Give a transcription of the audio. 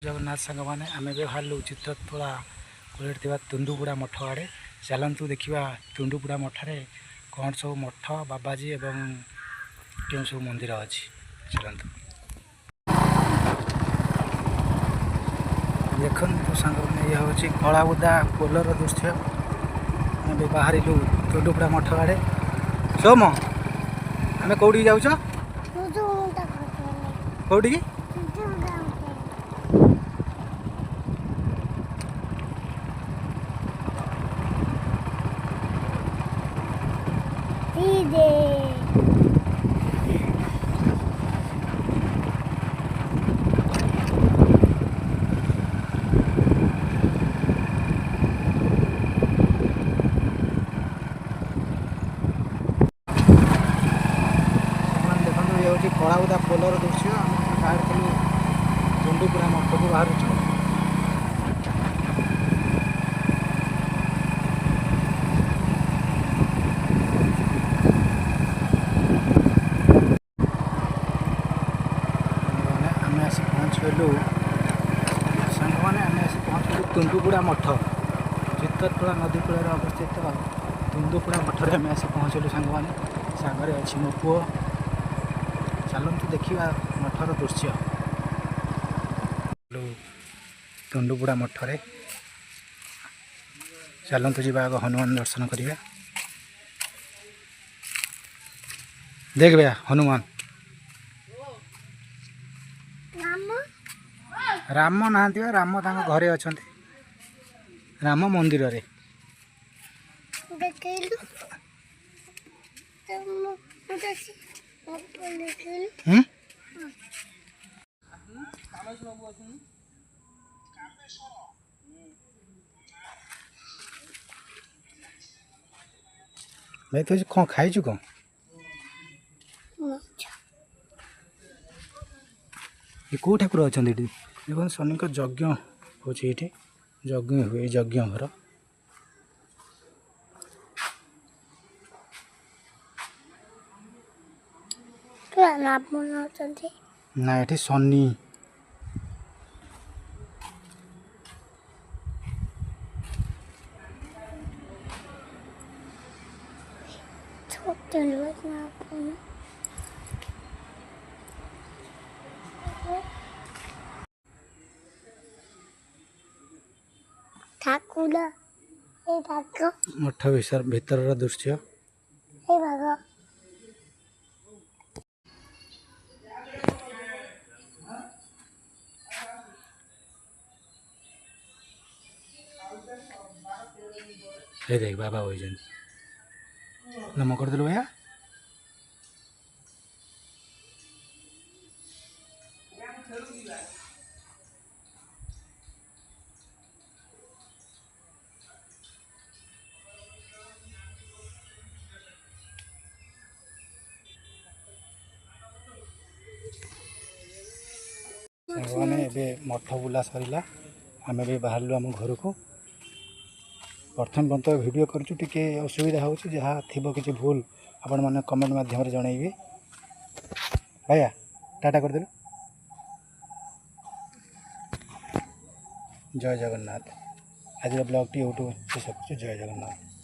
जगन्नाथ सांग मैंने आम भी बाहर चित्रतोला कूले तुंदुपुड़ा मठ आड़े चलतु देखा तुंदुपुड़ा मठे कौन सब मठ बाबाजी एवं क्यों सब मंदिर अच्छी चलतु देखु सांग मैंने ये हूँ कलाबुदा पोलर दृश्य आम बाहर तुंदुपुड़ा मठ आड़े सोम आम कौटी जाऊच कौटी कलाबुदा पोलर दृश्य बाहर तुंदुपुड़ा मठ को बाहर आम आसी पहुँचलु सांग मैंने आम आसी पहुँचलु तुंदुपुड़ा मठ चित्रतोला नदी कूल अवस्थित तुंदुपुड़ा मठरे आम आसी पहुँचलु सांग मैंने सांगे अच्छी मो पुओ चलतु देखा मठर दृश्य तुंदुपुड़ा मठरे चलतु जी हनुमान दर्शन करिया देख भैया हनुमान राम नहांती राम तांको घरे अच्छा राम मंदिर रे भाई तो कौन खाई कौन ये कौ ठाकुर अच्छा देखो शनि यज्ञ हो यज्ञ हुए यज्ञ घर ना ये शनि मठ भीतर दृश्य ये देख बाबा हो नम करदेलु भैया मैंने मठ बुला सरला आम भी बाहर आम घर को प्रथम पर्यंत वीडियो करूँ टी असुविधा हो जहाँ थी किसी भूल आपण मैंने कमेंट मध्यम जनइबे भैया टाटा करदेलु जय जगन्नाथ आज ब्लॉग टी यूट्यूब जय जगन्नाथ।